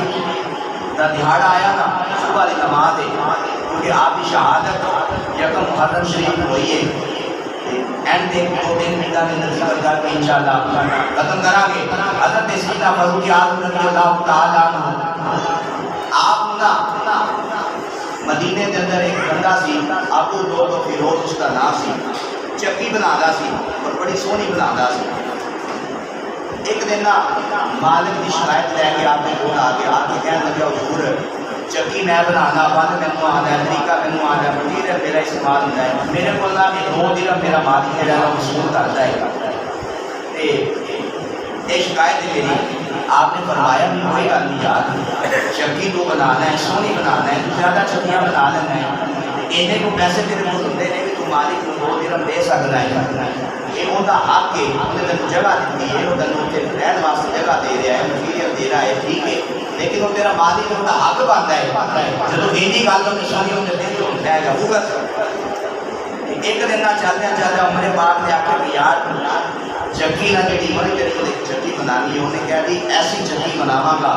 کا دہاڑا آیا نا صبح والی نماز ہے کیونکہ آپ کی شہادت یکم محرم شریف ہوئی ہے. اینڈ ایک دو دن مہینہ کے اندر ذکر کر کے انشاءاللہ ختم کریں گے. حضرت سیدنا فاروق اعظم رضی اللہ تعالیٰ عنہ آپ نا مدینے کے اندر ایک بندہ سی ابو دو فیروز اس کا نام سی، چکی بنانا سی اور بڑی سونی بنانا سی. ایک دن نا مالک کی شکایت لے کے آپ نے کول آ کے کہنے لگا حضور چکی میں بنانا بند مینوں آنا ہے، طریقہ مینوں آنا ہے، مٹیریل میرا استعمال ہوتا ہے، میرے کو نہ کہ 2 درہم میرا مالک ہے جانا وصول کرتا ہے. یہ شکایت ہے میری. آپ نے فرمایا بھی کوئی گل نہیں یار، چکی تو بنانا ہے، سونی بنانا ہے، تو زیادہ چکیاں بنا لینا ہے. انہیں کو پیسے تیرے کو ہوتے ہیں بھی تو مالک کو 2 درہم دے سکتا ہے. یہ ان کا حق ہے، انہیں تین جگہ دیتی ہے، وہ تین اتنے رہن واسطے جگہ دے رہا ہے، مٹیریل دے رہا ہے، ٹھیک ہے، لیکن وہ تیرا مالک ان کا حق بنتا ہے. جب اینی گل تو نشانی ہوتے دے تو لے جا ہوگا. ایک دن نہ چلتے عمر پاک نے آخر کہ یار چکی نہ جی ہوئی تیرے کو چکی بنانی ہے. انہیں کہہ دی ایسی چکی بناواں گا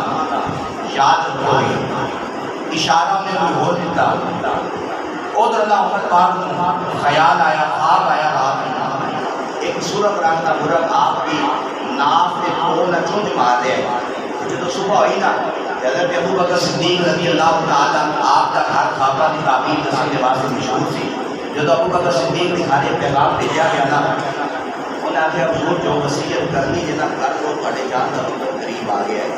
یاد رکھو گے. اشارہ نے کوئی ہو دیتا. ادھر اللہ عمر پاک نے خیال آیا، خواب آیا، ایک سورخ رنگ کا مرغ آپ کی ناف کے پھول نہ چونج مار رہے ہیں. جب صبح ہوئی نا حضرت ابو بکر صدیق رضی اللہ تعالیٰ آپ کا گھر خوابہ کی تعبیر دسنے واسطے مشہور سی. جب ابو بکر صدیق نے گھر ایک پیغام بھیجا گیا نا انہیں آخیا حضور جو وصیت کرنی جنا کر لو تھوڑے جان کا قریب آ گیا ہے.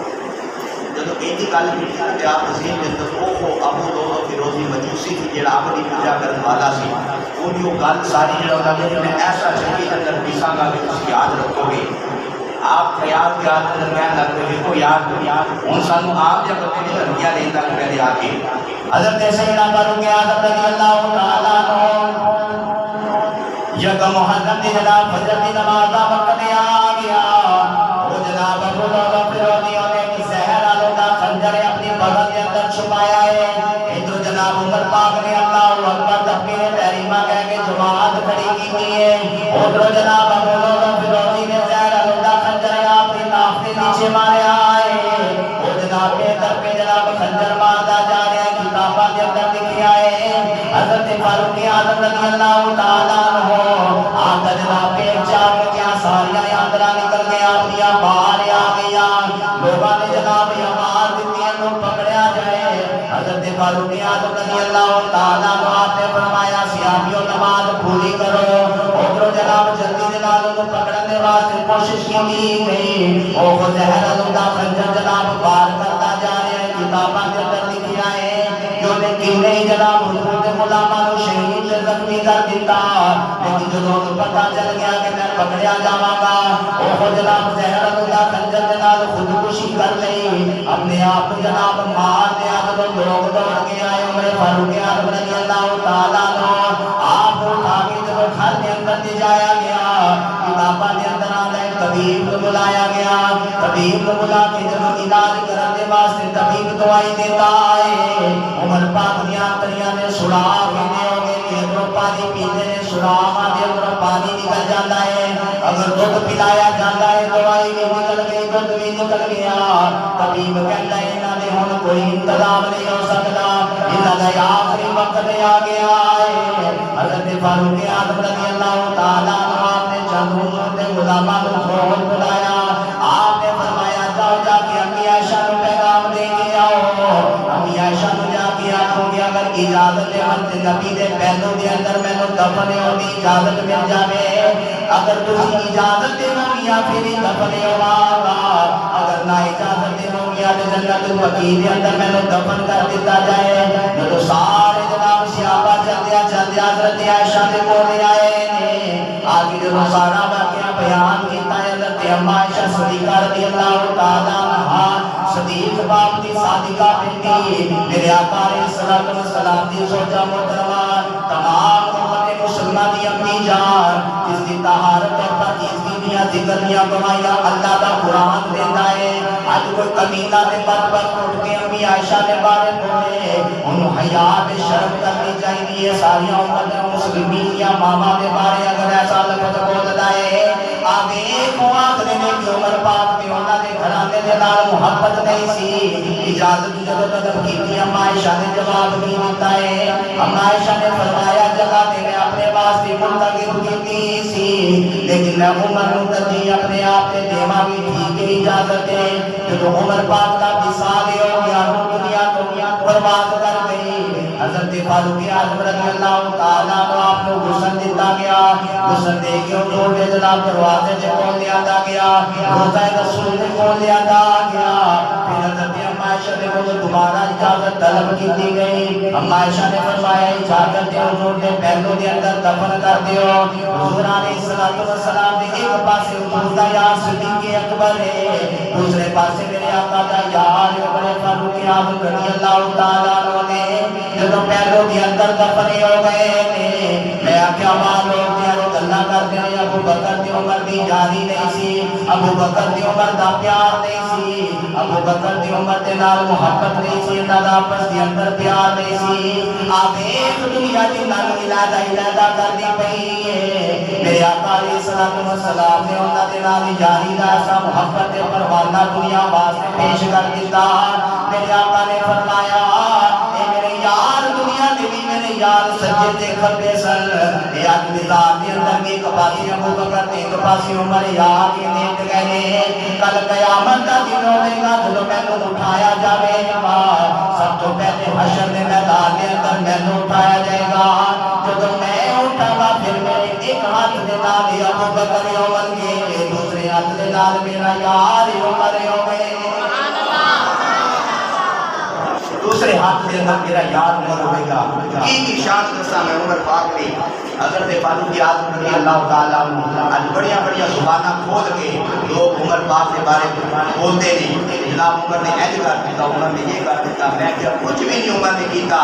جب ایک گل کی آپ ذہن کے اندر وہ ابو دو فیروزی مجوسی تھی جڑا آپ کی پوجا کرنے والا سی ان کی گل ساری جڑا میں ایسا شکل اندر پیساں گا کہ تم یاد رکھو گے آپ خیال کے آدھے درمیان لگتے دیکھو یاد ان سانو آپ جب اپنے دھرمیاں لیتا ہے پہلے آ کے حضرت سیدنا فاروق اعظم رضی اللہ تعالیٰ عنہ یکم محرم دی جناب فجر دی نماز دا وقت آ گیا وہ جناب ابو لوگوں فیروزیوں نے ایک زہر آلودہ خنجر اپنی بغل کے اندر چھپایا ہے ادھر جناب عمر پاک نے اللہ اکبر تکبیر تحریمہ کہہ کے جماعت کھڑی کی ہے ادھر جناب ابو لوگوں فیروزی نے زہر آلودہ خنجر اپنی ناف کے نیچے ماریا ہے وہ جناب کے در پہ جناب خنجر ماردا جا رہا ہے کتاباں کے اندر لکھا ہے حضرت فاروق اعظم رضی اللہ تعالیٰ عنہ آقا جناب پہ چار کیا ساریاں اندرہ نکل گیا اپنی باہر آ گیا لوگوں نے جناب آواز دیتی ہے لوگ پکڑیا جائے حضرت فاروق اعظم رضی اللہ تعالیٰ عنہ آپ نے فرمایا سیاحیوں نماز پوری کرو ادھر جناب جلدی جناب کو پکڑنے واسطے کوشش کی گئی وہ زہر آلودہ خنجر جناب بار کرتا جا رہا ہے کتاباں کے اندر لکھا ہے جو نے کنے جناب حضور کے غلاماں کو شہید سے زخمی کر دیتا لیکن جو لوگ پتہ چل گیا کہ میں پکڑیا جاواں گا وہ جناب زہر آلودہ خنجر جناب خودکشی کر لی اپنے آپ کو جناب مار دیا جب لوگ دوڑ کے آئے عمر فاروق اعظم رضی اللہ تعالیٰ عنہ آپ کو اٹھا کے جب گھر کے اندر لے جایا گیا کتاباں کے اندر آتا ہے طبیب کو بلایا گیا طبیب کو بلا کے جب علاج کرنے واسطے طبیب دوائی دیتا ہے عمر پاک نے آنتریاں میں سراغ پینے ہو گئے کہ اگر پانی پینے نے سراغ آدھے اگر پانی نکل جاتا ہے اگر دودھ پلایا جاتا ہے دوائی بھی نکل گئی دودھ بھی نکل گیا طبیب کہتا ہے انہاں نے ہن کوئی انتظام نہیں ہو سکتا انہاں کا آخری وقت آ گیا ہے حضرت فاروق اعظم رضی اللہ تعالیٰ عنہ آپ نے چند حضور کے غلاماں کو فوراً بلایا آپ نے فرمایا جاؤ جا کے امی عائشہ کو پیغام دے کے آؤ امی عائشہ کو جا کے آخو گے اگر اجازت ہم نبی دے پہلو دے اندر میں نے دفن ہونے اجازت مل جاوے اگر تسی اجازت دے ہو یا پھر دفن ہوگا اگر نہ اجازت دے ہو یا جنت الوقی دے اندر میں نے دفن کر دیتا جائے جو سارے جناب صحابہ چلتے حضرت عائشہ نے بولے آئے آگے جو سارا واقعہ بیان کیتا ہے حضرت اما عائشہ صدیقہ رضی اللہ تعالیٰ عنہا صدیق باپ دی صادقہ بنتی میرے آقا علیہ الصلوۃ والسلام دی زوجہ محترمہ تمام امت مسلمہ دی امی جان جس کی طہارت اور پاکیزگی دیا ذکر دیا گوائیاں اللہ دا قرآن دیتا ہے آج کوئی کمینہ نے بد بد اٹھ کے امی عائشہ نے بارے بولے انہوں حیا بے شرم کرنی چاہیے ساری امت مسلمین یا ماما دے بارے اگر ایسا لفظ بولتا ہے آگے ایک آخری نے کہ عمر پاک میں انہاں نے گھرانے دے نال محبت نہیں سی اجازت جب طلب کی تھی اما عائشہ نے جواب نہیں دیتا ہے اما عائشہ نے فرمایا جگہ تے میں اپنے واسطے منتخب کی سی لیکن میں عمر نو ترجیح اپنے آپ نے دیوا بھی ٹھیک ہے اجازت ہے جو عمر پاک کا وصال ہو گیا دنیا کو برباد کر گئی حضرت فاروق اعظم رضی اللہ تعالیٰ عنہ آپ کو غسل دیتا گیا غسل دے کے حضور کے جناب دروازے سے کھول دیا گیا روضہ رسول سے کھول دیا گیا پھر حضرت اما عائشہ نے وہ دوبارہ اجازت طلب کی دی گئی اما عائشہ نے فرمایا اجازت دے حضور کے پہلو کے اندر دفن کر دیو حضور علیہ الصلوۃ والسلام نے ایک پاسے حضور کا یا صدیق اکبر ہے دوسرے پاسے میرے آقا کا یار بڑے فاروق اعظم رضی اللہ تعالیٰ عنہ نے جب پہلو کے اندر دفن ہو گئے تھے میں کیا معلوم کیا لوگ اللہ کرتے ہیں ابو بکر دی عمر دی جاری نہیں سی ابو بکر دی عمر دا پیار نہیں سی ابو بکر دی عمر دے نال محبت نہیں سی انہاں دا آپس دے اندر پیار نہیں سی آپ ایک دنیا دی نال ارادہ کر دی پئی ہے میرے آقا علیہ الصلوۃ والسلام نے انہاں دے نال جاری دا ایسا محبت تے پروانہ دنیا واسطے پیش کر دیتا میرے آقا نے فرمایا اے میرے یار دنیا دے بھی میرے یار سجدے تے کھبے سن اے اج دی ذات دے اندر ایک پاسی ابو بکر تے ایک پاسی عمر یار کے نیت گئے کل قیامت دا دن ہوے گا جدوں مینوں اٹھایا جاوے گا سب تو پہلے حشر دے میدان دے اندر مینوں اٹھایا جائے گا جدوں میں اٹھا گا پھر میرے ایک ہاتھ دے نال ابو بکر عمر کے دوسرے ہاتھ دے نال میرا یار عمر ہوے سبحان اللہ دوسرے ہاتھ سے اندر میرا یاد عمر ہوئے گا کی شان دسا میں عمر پاک نے حضرت فاروق اعظم رضی اللہ تعالیٰ عنہ بڑیاں بڑیاں زبانہ کھول کے لوگ عمر پاک کے بارے بولتے نہیں جناب عمر نے ایج کر دیتا عمر نے یہ کر دیتا میں کیا کچھ بھی نہیں عمر نے کیتا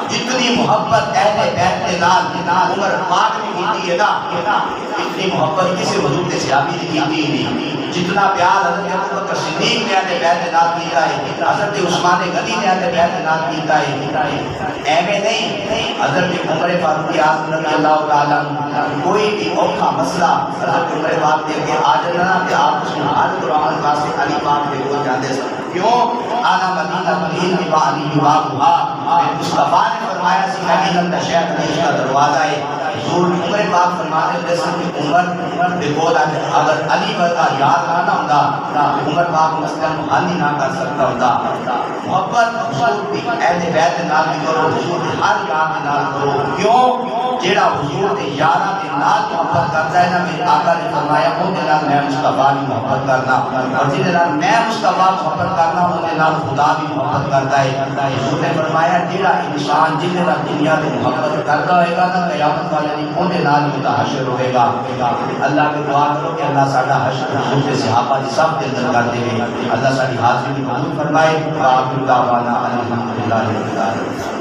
جتنی محبت اہل بیت کے نال عمر پاک نے کیتی ہے نا اتنی محبت کسی حضور کے صحابی نے کیتی ہی نہیں جتنا پیار حضرت ابوبکر صدیق نے اہل بیت کے نال کیتا ہے حضرت عثمان غنی نے اہل بیت کے نال کیتا ہے ایویں نہیں حضرت عمر فاروق اعظم رضی اللہ تعالیٰ کوئی بھی اوکھا مسئلہ حضرت عمر پاک دے کے آ جانا کہ آپ اس میں حل قرآن واسطے علی پاک دے کو جاتے سن کیوں آنا مدینہ مدین کی بانی بابا مصطفیٰ نے فرمایا سی مدینہ شہر حدیث کا دروازہ ہے حضور عمر پاک فرماتے تھے کہ عمر بے قول اگر علی ورگا یاد نہ ہوتا عمر پاک مسئلہ حل ہی نہ کر سکتا ہوتا محبت حضور کی اہل بیت نال بھی کرو حضور کی ہر یاد نال کرو کیوں جیڑا حضور کے یاراں دے نال محبت کرتا ہے نا میرے آقا نے فرمایا اون دے نال میں مصطفیٰ کی محبت کرنا اور جس دے نال میں مصطفیٰ محبت کرنا اون دے نال خدا بھی محبت کرتا ہے حضور نے فرمایا جیڑا انسان جس دے نال دنیا میں محبت کرتا ہوئے گا نا قیامت والے دن اون دے نال بھی حشر ہوئے گا اللہ کے دعا کرو کہ اللہ ساڈا حشر حضور کے صحابہ دی سب دے اندر کر دے اللہ ساری حاضری قبول فرمائے وآخر دعوانا الحمدللہ رب العالمین